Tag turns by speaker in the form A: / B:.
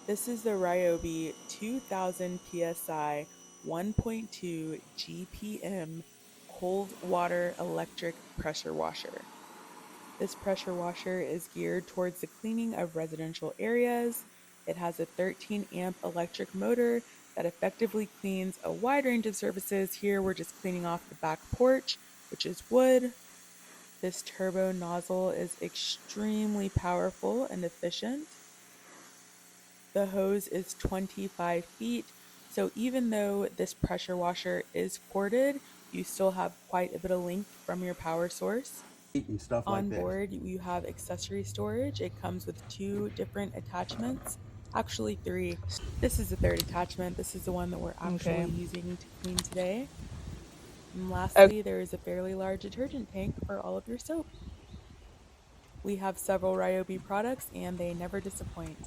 A: This is the RYOBI 2000 PSI 1.2 GPM cold water electric pressure washer. This pressure washer is geared towards the cleaning of residential areas. It has a 13 amp electric motor that effectively cleans a wide range of surfaces. Here we're just cleaning off the back porch, which is wood. This turbo nozzle is extremely powerful and efficient. The hose is 25 feet, so even though this pressure washer is corded, you still have quite a bit of length from your power source.
B: And stuff like
A: On
B: that.
A: board, you have accessory storage. It comes with 2 different attachments, actually 3. This is the 3rd attachment. This is the one that we're
C: Okay.
A: actually using to clean today. And
C: Okay.
A: lastly, there is a fairly large detergent tank for all of your soap. We have several RYOBI products and they never disappoint.